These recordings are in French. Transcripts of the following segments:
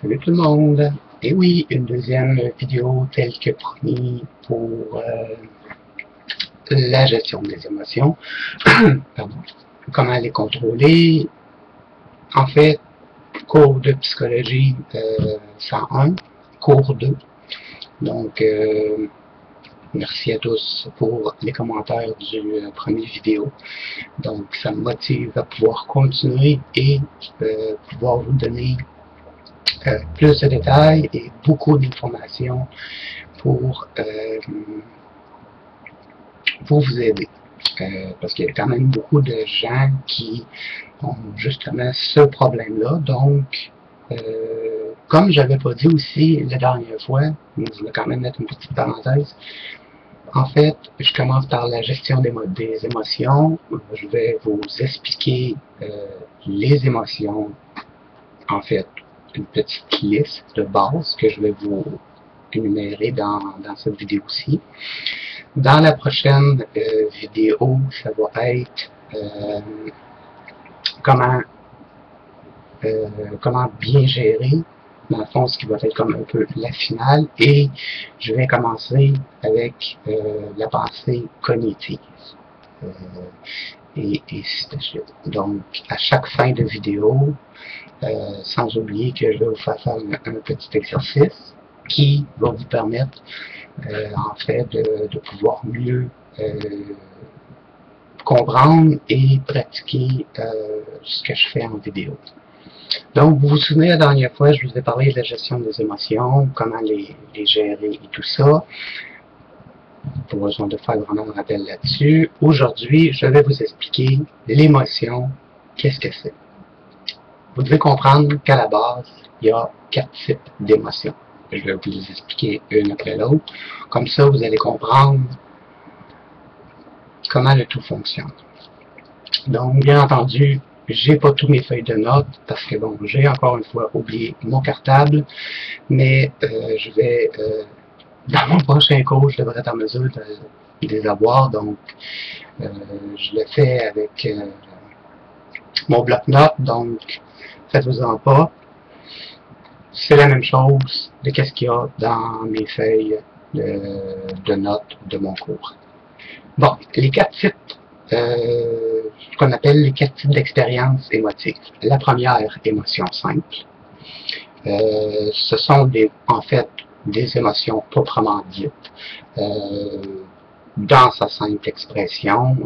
Salut tout le monde! Et oui, une deuxième vidéo telle que promis pour la gestion des émotions. Pardon. Comment les contrôler. En fait, cours de psychologie 101, cours 2. Donc, merci à tous pour les commentaires du premier vidéo. Donc, ça me motive à pouvoir continuer et pouvoir vous donner plus de détails et beaucoup d'informations pour vous aider. Parce qu'il y a quand même beaucoup de gens qui ont justement ce problème-là. Donc, comme je n'avais pas dit aussi la dernière fois, je vais quand même mettre une petite parenthèse. En fait, je commence par la gestion des émotions. Je vais vous expliquer les émotions. En fait, une petite liste de base que je vais vous énumérer dans cette vidéo-ci. Dans la prochaine vidéo, ça va être comment bien gérer, dans le fond, ce qui va être comme un peu la finale, et je vais commencer avec la pensée cognitive. Et ainsi de suite. Donc, à chaque fin de vidéo, sans oublier que je vais vous faire un petit exercice qui va vous permettre, en fait, de pouvoir mieux comprendre et pratiquer ce que je fais en vidéo. Donc, vous vous souvenez, la dernière fois, je vous ai parlé de la gestion des émotions, comment les gérer et tout ça. Pas besoin de faire vraiment un rappel là-dessus. Aujourd'hui, je vais vous expliquer l'émotion, qu'est-ce que c'est. Vous devez comprendre qu'à la base, il y a 4 types d'émotions. Je vais vous les expliquer une après l'autre. Comme ça, vous allez comprendre comment le tout fonctionne. Donc, bien entendu, j'ai pas tous mes feuilles de notes parce que bon, j'ai encore une fois oublié mon cartable, mais je vais dans mon prochain cours, je devrais être en mesure de les avoir. Donc, je le fais avec mon bloc-notes. Donc, faites-vous-en pas. C'est la même chose de ce qu'il y a dans mes feuilles de notes de mon cours. Bon, les 4 types, ce qu'on appelle les 4 types d'expériences émotives. La première, émotion simple. Ce sont en fait des émotions proprement dites. Dans sa simple expression,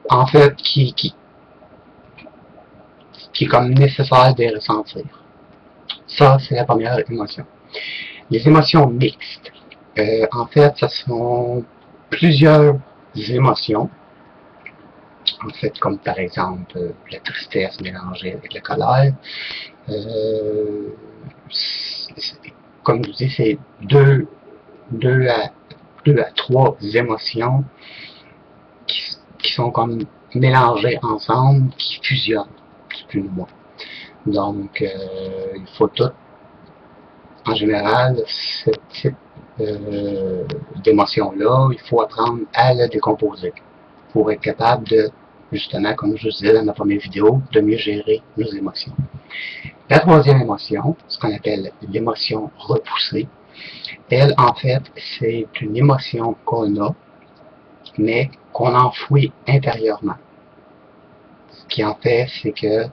en fait, qui est comme nécessaire de ressentir. Ça, c'est la première émotion. Les émotions mixtes, en fait, ce sont plusieurs émotions, en fait, comme par exemple la tristesse mélangée avec la colère. Comme je vous dis, c'est deux à trois émotions qui sont comme mélangées ensemble, qui fusionnent, plus ou moins. Donc, il faut tout, en général, ce type d'émotion-là, il faut apprendre à le décomposer pour être capable de, justement, comme je vous disais dans ma première vidéo, de mieux gérer nos émotions. La troisième émotion, ce qu'on appelle l'émotion repoussée, elle, en fait, c'est une émotion qu'on a, mais qu'on enfouit intérieurement. Ce qui en fait, c'est que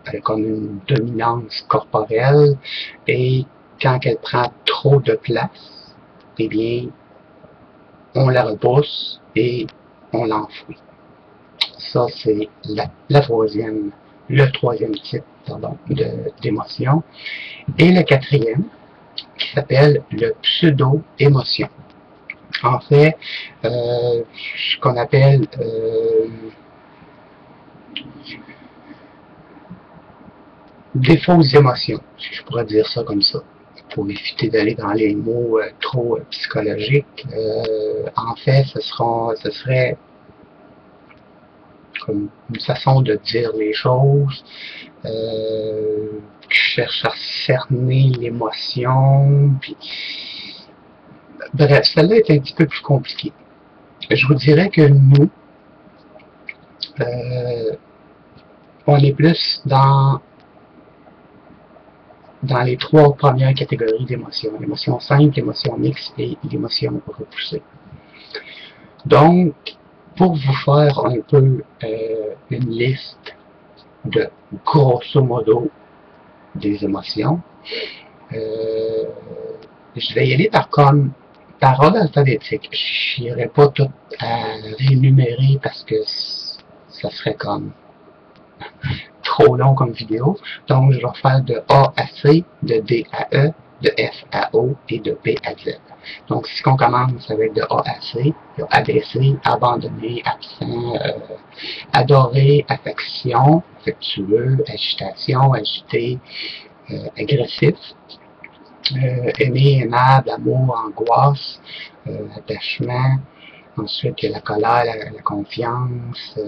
elle a comme une dominance corporelle et quand elle prend trop de place, eh bien, on la repousse et on l'enfouit. Ça, c'est le troisième type d'émotion. Et le quatrième, qui s'appelle le pseudo-émotion. En fait, ce qu'on appelle des fausses émotions, si je pourrais dire ça comme ça, pour éviter d'aller dans les mots trop psychologiques. En fait, ce serait comme une façon de dire les choses, qui cherche à cerner l'émotion, puis bref, celle-là est un petit peu plus compliquée. Je vous dirais que nous, on est plus dans les trois premières catégories d'émotions. L'émotion simple, l'émotion mixte et l'émotion repoussée. Donc, pour vous faire un peu une liste de grosso modo des émotions, je vais y aller par ordre alphabétique. Je n'irai pas tout à réénumérer parce que ça serait comme trop long comme vidéo. Donc, je vais faire de A à C, de D à E, de F à O et de P à Z. Donc, si on commence avec de A à C, il y a ABC, abandonné, absent, adoré, affection, affectueux, agitation, agité, agressif, aimer, aimable, amour, angoisse, attachement. Ensuite, il y a la colère, la confiance,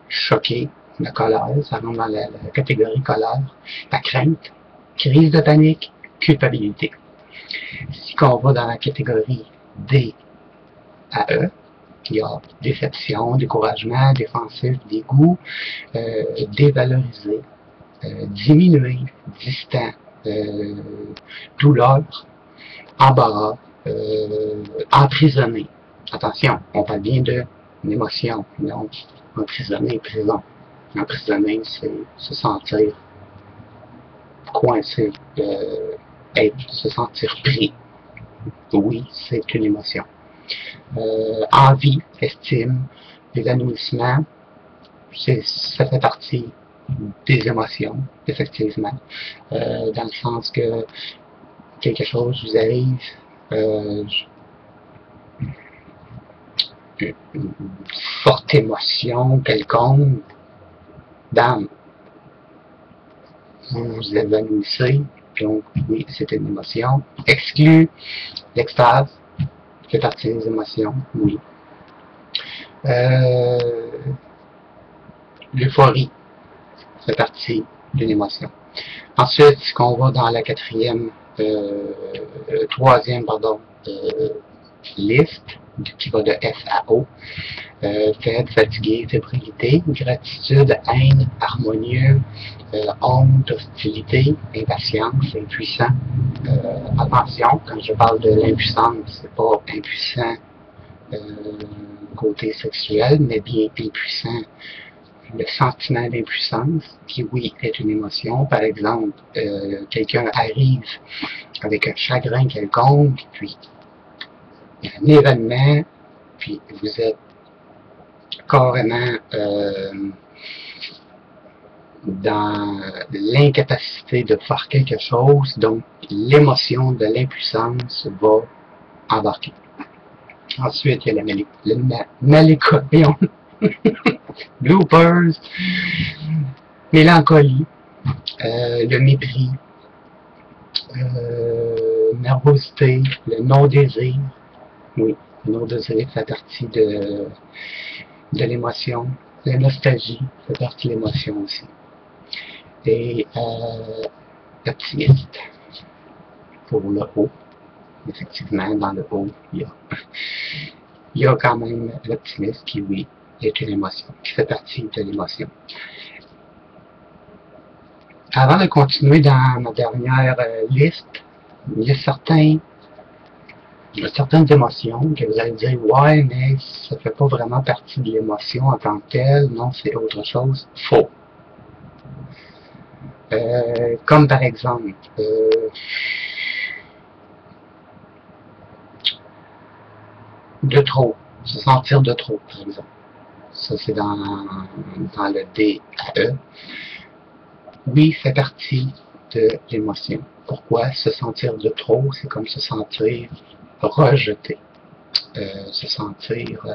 choqué, la colère, ça rentre dans la catégorie colère, la crainte, crise de panique, culpabilité. Si on va dans la catégorie D à E, il y a déception, découragement, défensif, dégoût, dévalorisé, diminué, distant, douleur, embarras, emprisonné. Attention, on parle bien de l'émotion, non emprisonné, prison. Emprisonné, c'est se sentir coincé, se sentir pris. Oui, c'est une émotion. Envie, estime, évanouissement, ça fait partie des émotions, effectivement. Dans le sens que quelque chose vous arrive, une forte émotion quelconque, bam, vous vous évanouissez, donc oui, c'est une émotion. Exclu, l'extase, fait partie des émotions, oui. L'euphorie fait partie d'une émotion. Ensuite, si on va dans la troisième, liste, qui va de F à O, faible, fatigué, fébrilité, gratitude, haine, harmonieux, honte, hostilité, impatience, impuissant. Attention, quand je parle de l'impuissance, c'est pas impuissant côté sexuel, mais bien impuissant le sentiment d'impuissance, qui oui est une émotion. Par exemple, quelqu'un arrive avec un chagrin quelconque, puis il y a un événement, puis vous êtes carrément dans l'incapacité de faire quelque chose, donc l'émotion de l'impuissance va embarquer. Ensuite, il y a la mélancolie, bloopers, mélancolie, le mépris, nervosité, le non-désir. Oui, le non-désir fait partie de l'émotion. La nostalgie fait partie de l'émotion aussi. Et optimiste pour le haut. Effectivement, dans le haut, il y a quand même l'optimisme qui, oui, est une émotion, qui fait partie de l'émotion. Avant de continuer dans ma dernière liste, il y a certaines émotions que vous allez dire, ouais, mais ça ne fait pas vraiment partie de l'émotion en tant que telle, non, c'est autre chose. Faux. Comme par exemple, de trop, se sentir de trop, par exemple. Ça, c'est dans le D à E. Oui, fait partie de l'émotion. Pourquoi? Se sentir de trop, c'est comme se sentir rejeté. Se sentir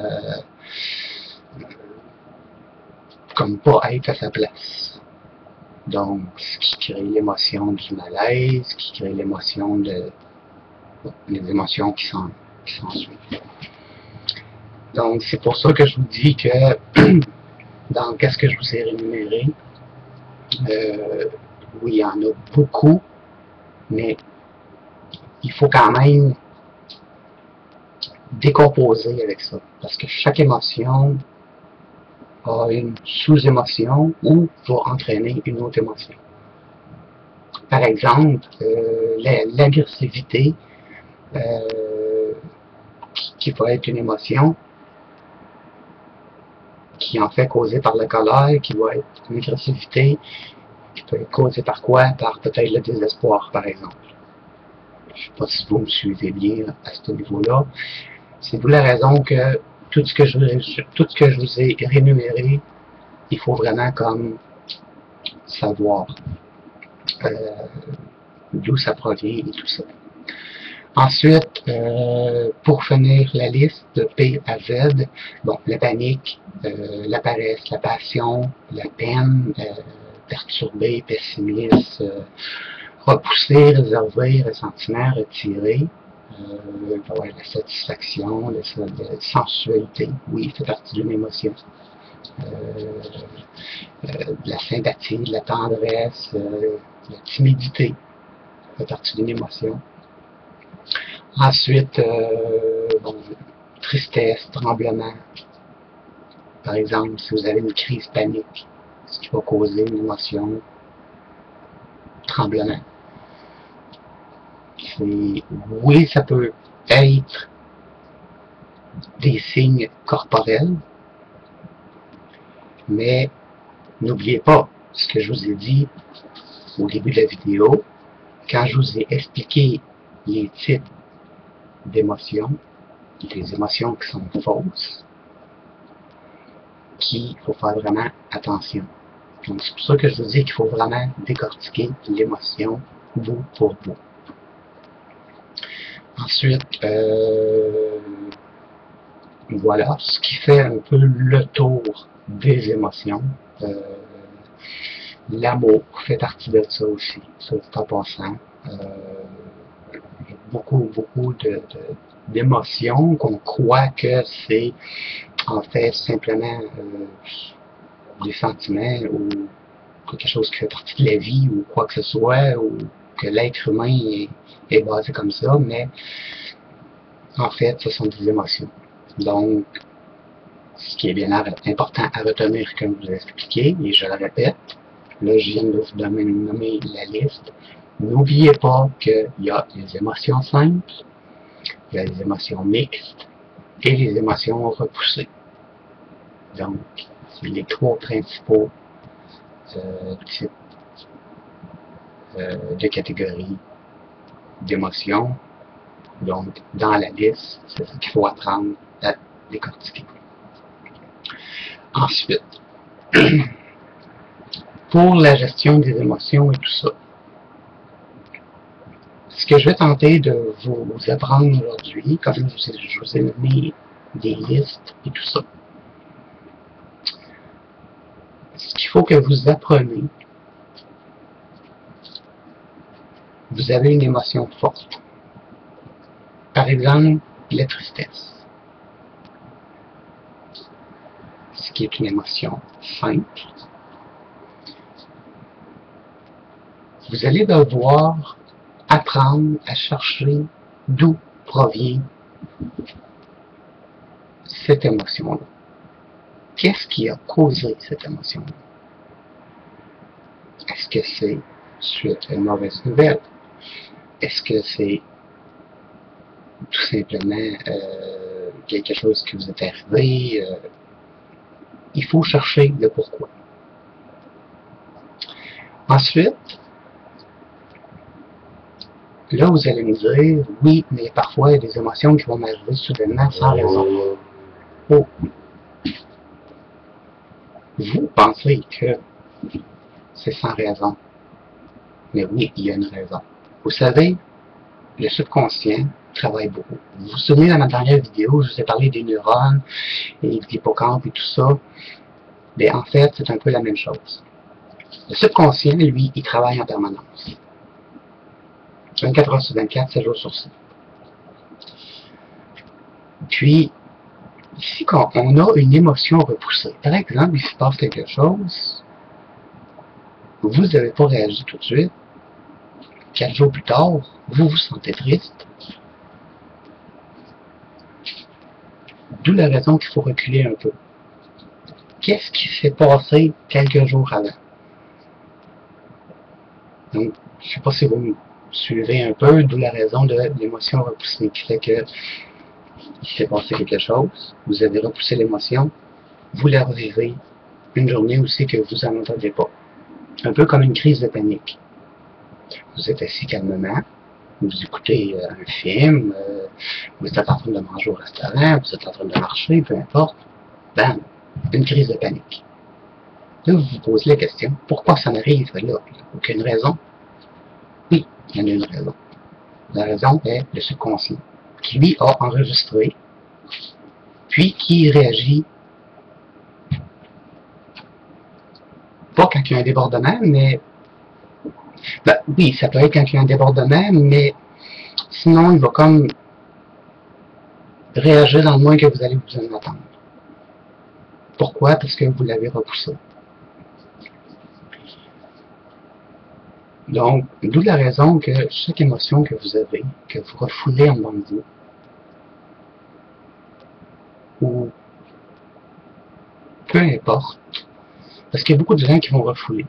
comme pas être à sa place. Donc, ce qui crée l'émotion du malaise, ce qui crée l'émotion les émotions qui s'ensuivent. Donc, c'est pour ça que je vous dis que dans qu'est-ce que je vous ai rémunéré, oui, il y en a beaucoup, mais il faut quand même décomposer avec ça. Parce que chaque émotion a une sous-émotion ou va entraîner une autre émotion. Par exemple, l'agressivité, qui va être une émotion, qui est en fait causée par la colère, qui va être une agressivité, qui peut être causée par quoi? Par peut-être le désespoir, par exemple. Je ne sais pas si vous me suivez bien à ce niveau-là. C'est d'où la raison que tout ce que je vous ai rémunéré, il faut vraiment comme savoir d'où ça provient et tout ça. Ensuite, pour finir la liste de P à Z, bon, la panique, la paresse, la passion, la peine, perturbé, pessimiste, repoussé, réservé, ressentiment, retiré, la satisfaction, la sensualité, oui, il fait partie d'une émotion. De la sympathie, de la tendresse, la timidité, fait partie d'une émotion. Ensuite, bon, tristesse, tremblement. Par exemple, si vous avez une crise panique, ce qui va causer une émotion, tremblement. Oui, ça peut être des signes corporels, mais n'oubliez pas ce que je vous ai dit au début de la vidéo, quand je vous ai expliqué les types d'émotions, des émotions qui sont fausses, qu'il faut faire vraiment attention. Donc c'est pour ça que je vous dis qu'il faut vraiment décortiquer l'émotion bout pour bout. Ensuite, voilà ce qui fait un peu le tour des émotions. L'amour fait partie de ça aussi, ça c'est en passant. Beaucoup d'émotions qu'on croit que c'est en fait simplement des sentiments ou quelque chose qui fait partie de la vie ou quoi que ce soit, ou que l'être humain est basé comme ça, mais en fait, ce sont des émotions. Donc, ce qui est bien important à retenir, comme je vous ai expliqué, et je le répète, là, je viens de vous nommer la liste. N'oubliez pas qu'il y a les émotions simples, il y a les émotions mixtes et les émotions repoussées. Donc, c'est les trois principaux types de catégories d'émotions. Donc, dans la liste, c'est ce qu'il faut apprendre à décortiquer. Ensuite, pour la gestion des émotions et tout ça, ce que je vais tenter de vous apprendre aujourd'hui, comme je vous ai donné des listes et tout ça, ce qu'il faut que vous appreniez, vous avez une émotion forte. Par exemple, la tristesse, ce qui est une émotion simple. Vous allez devoir apprendre à chercher d'où provient cette émotion-là. Qu'est-ce qui a causé cette émotion-là? Est-ce que c'est suite à une mauvaise nouvelle? Est-ce que c'est tout simplement quelque chose qui vous est arrivé? Il faut chercher le pourquoi. Ensuite, là, vous allez me dire, oui, mais parfois, il y a des émotions qui vont m'arriver soudainement sans raison. Oh! Vous pensez que c'est sans raison. Mais oui, il y a une raison. Vous savez, le subconscient travaille beaucoup. Vous vous souvenez, dans ma dernière vidéo, je vous ai parlé des neurones et de l'hippocampe et tout ça. Mais en fait, c'est un peu la même chose. Le subconscient, lui, il travaille en permanence. 24 heures sur 24, 7 jours sur 7. Puis, ici, quand on a une émotion repoussée, par exemple, il se passe quelque chose, vous n'avez pas réagi tout de suite, 4 jours plus tard, vous vous sentez triste. D'où la raison qu'il faut reculer un peu. qu'est-ce qui s'est passé quelques jours avant. Donc, je ne sais pas si vous me suivez un peu, d'où la raison de l'émotion repoussée, qui fait que il s'est passé quelque chose, vous avez repoussé l'émotion, vous la revivez une journée aussi que vous n'en entendez pas. Un peu comme une crise de panique. Vous êtes assis calmement, vous écoutez un film, vous êtes en train de manger au restaurant, vous êtes en train de marcher, peu importe. Bam! Une crise de panique. Là, vous vous posez la question, pourquoi ça m'arrive là? Aucune raison? Oui, il y en a une raison. La raison est le subconscient, qui lui a enregistré, puis qui réagit pas quand il y a un débordement, mais ben, oui, ça peut être quand il y a un débordement, mais sinon il va comme réagir dans le moins que vous allez vous en attendre. Pourquoi? Parce que vous l'avez repoussé. Donc, d'où la raison que chaque émotion que vous avez, que vous refoulez en dedans de vous, ou peu importe, parce qu'il y a beaucoup de gens qui vont refouler.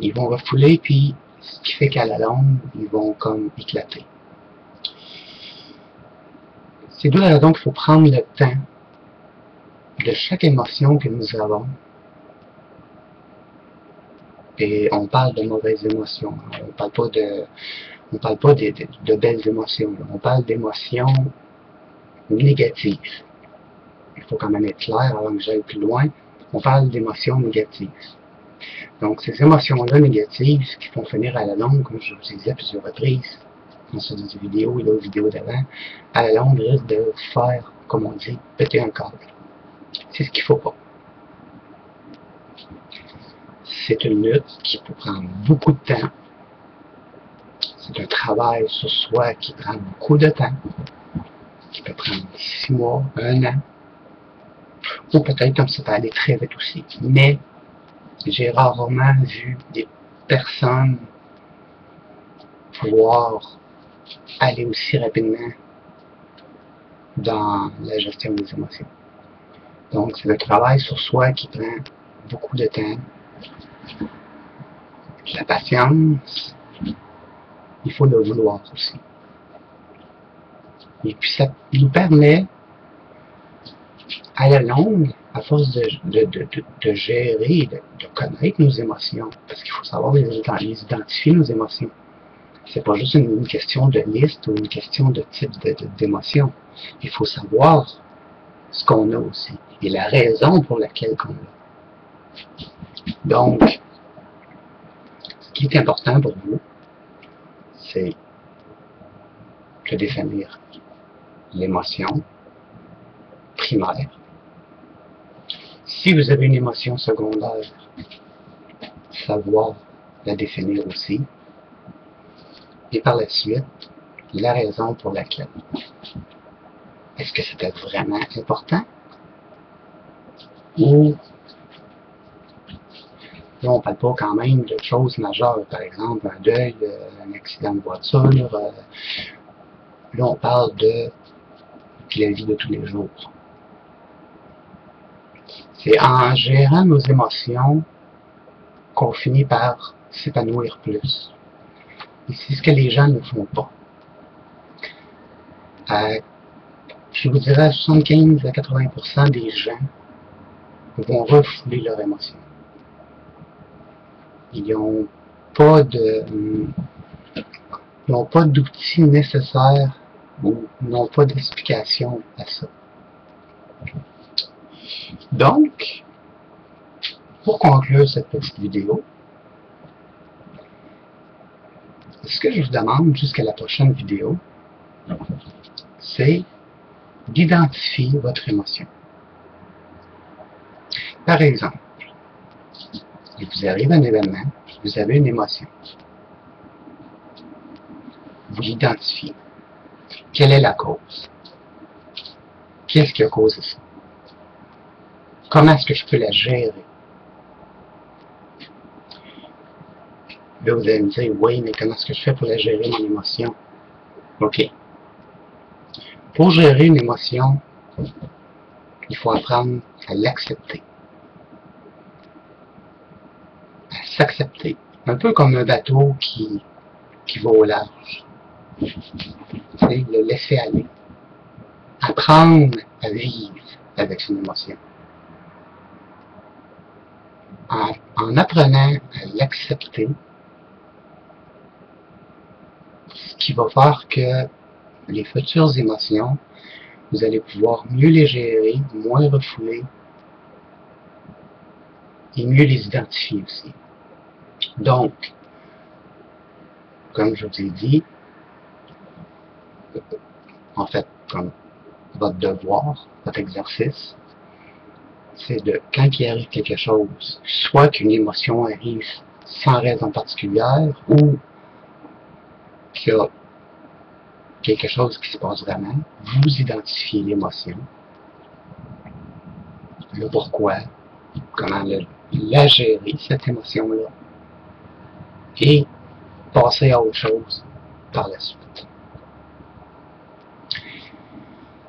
Ils vont refouler, puis ce qui fait qu'à la longue, ils vont comme éclater. C'est d'où la raison qu'il faut prendre le temps de chaque émotion que nous avons. Et on parle de mauvaises émotions. On parle pas de belles émotions. On parle d'émotions négatives. Il faut quand même être clair avant que j'aille plus loin. On parle d'émotions négatives. Donc, ces émotions-là négatives qui font finir à la longue, comme je vous ai dit à plusieurs reprises, dans cette vidéo et d'autres vidéos d'avant, à la longue risque de faire, comme on dit, péter un câble. C'est ce qu'il ne faut pas. C'est une lutte qui peut prendre beaucoup de temps. C'est un travail sur soi qui prend beaucoup de temps, qui peut prendre 6 mois, 1 an, ou peut-être comme ça peut aller très vite aussi. Mais j'ai rarement vu des personnes pouvoir aller aussi rapidement dans la gestion des émotions. Donc, c'est le travail sur soi qui prend beaucoup de temps, de la patience, il faut le vouloir aussi. Et puis, ça nous permet, à la longue, à force de gérer, de connaître nos émotions, parce qu'il faut savoir les identifier, nos émotions. C'est pas juste une question de liste ou une question de type d'émotion. Il faut savoir ce qu'on a aussi et la raison pour laquelle on l'a. Donc, ce qui est important pour vous, c'est de définir l'émotion primaire. Si vous avez une émotion secondaire, savoir la définir aussi. Et par la suite, la raison pour laquelle. Est-ce que c'était vraiment important? Ou là, on ne parle pas quand même de choses majeures, par exemple un deuil, un accident de voiture. Là, on parle de la vie de tous les jours. C'est en gérant nos émotions qu'on finit par s'épanouir plus. Et c'est ce que les gens ne font pas. Je vous dirais 75 à 80% des gens vont refouler leurs émotions. Ils n'ont pas d'outils nécessaires ou n'ont pas d'explication à ça. Donc, pour conclure cette petite vidéo, ce que je vous demande jusqu'à la prochaine vidéo, c'est d'identifier votre émotion. Par exemple, il vous arrive un événement, vous avez une émotion. Vous l'identifiez. Quelle est la cause? Qu'est-ce qui a causé ça? Comment est-ce que je peux la gérer? Là, vous allez me dire, oui, mais comment est-ce que je fais pour la gérer, mon émotion? OK. Pour gérer une émotion, il faut apprendre à l'accepter. s'accepter. Un peu comme un bateau qui va au large. C'est le laisser aller. Apprendre à vivre avec son émotion. En apprenant à l'accepter, ce qui va faire que les futures émotions, vous allez pouvoir mieux les gérer, moins refouler et mieux les identifier aussi. Donc, comme je vous ai dit, en fait, comme votre devoir, votre exercice, c'est de, quand il arrive quelque chose, soit qu'une émotion arrive sans raison particulière, ou qu'il y a quelque chose qui se passe vraiment, vous identifiez l'émotion, le pourquoi, comment la gérer, cette émotion-là, et passer à autre chose par la suite.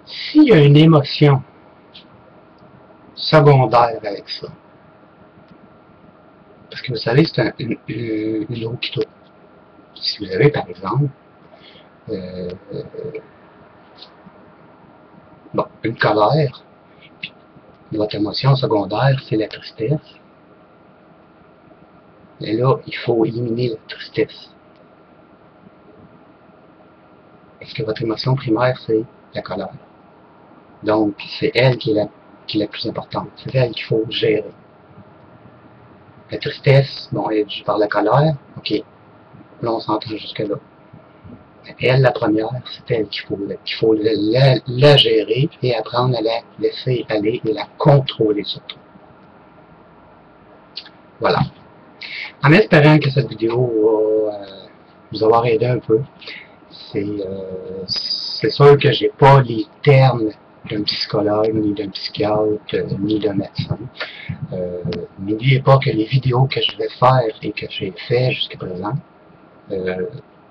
S'il y a une émotion secondaire avec ça, parce que vous savez, c'est une roue qui tourne. Si vous avez, par exemple, une colère, votre émotion secondaire, c'est la tristesse. Et là, il faut éliminer la tristesse. Parce que votre émotion primaire, c'est la colère. Donc, c'est elle qui est la plus importante. C'est elle qu'il faut gérer. La tristesse, bon, elle est due par la colère. OK. Là, on s'entend jusque-là. Elle, la première, c'est elle qu'il faut la gérer et apprendre à la laisser aller et la contrôler surtout. Voilà. En espérant que cette vidéo va vous avoir aidé un peu, c'est sûr que j'ai pas les termes d'un psychologue, ni d'un psychiatre, ni d'un médecin. N'oubliez pas que les vidéos que je vais faire et que j'ai fait jusqu'à présent,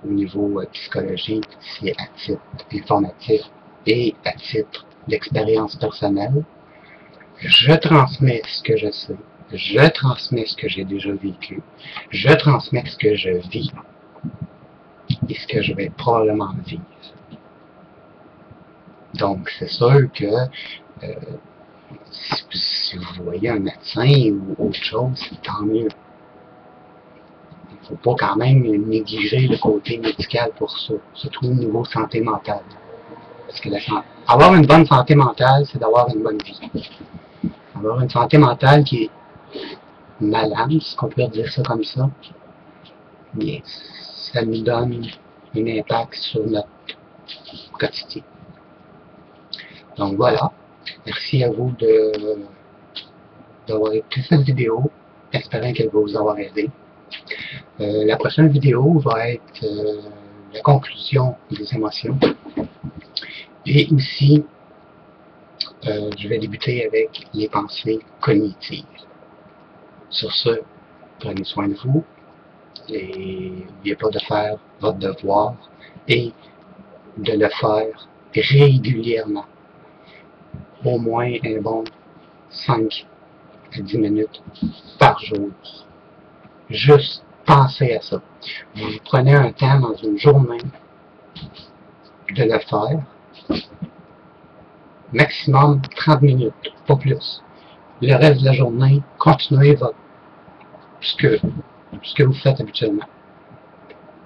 au niveau psychologie, c'est à titre informatif et à titre d'expérience personnelle. Je transmets ce que je sais, je transmets ce que j'ai déjà vécu, je transmets ce que je vis et ce que je vais probablement vivre. Donc, c'est sûr que si vous voyez un médecin ou autre chose, c'est tant mieux. Il ne faut pas quand même négliger le côté médical pour ça, surtout au niveau santé mentale. Parce que avoir une bonne santé mentale, c'est d'avoir une bonne vie. Avoir une santé mentale qui est malade, si on peut dire ça comme ça, bien, ça nous donne un impact sur notre quotidien. Donc voilà, merci à vous d'avoir écouté cette vidéo, espérant qu'elle va vous avoir aidé. La prochaine vidéo va être la conclusion des émotions. Et aussi, je vais débuter avec les pensées cognitives. Sur ce, prenez soin de vous et n'oubliez pas de faire votre devoir et de le faire régulièrement. Au moins un bon 5 à 10 minutes par jour. Juste pensez à ça. Vous prenez un temps dans une journée de le faire. Maximum 30 minutes, pas plus. Le reste de la journée, continuez ce que vous faites habituellement.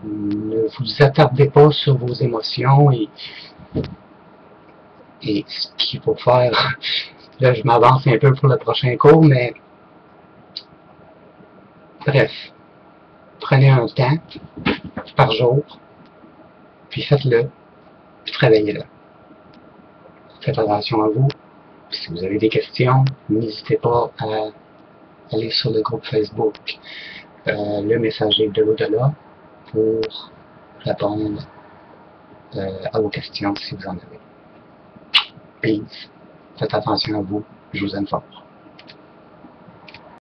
Ne vous attardez pas sur vos émotions et ce qu'il faut faire. Là, je m'avance un peu pour le prochain cours, mais bref, prenez un temps par jour, puis faites-le, puis travaillez-le. Faites attention à vous. Si vous avez des questions, n'hésitez pas à aller sur le groupe Facebook Le Messager de l'au-delà pour répondre à vos questions si vous en avez. Peace. Faites attention à vous. Je vous aime fort.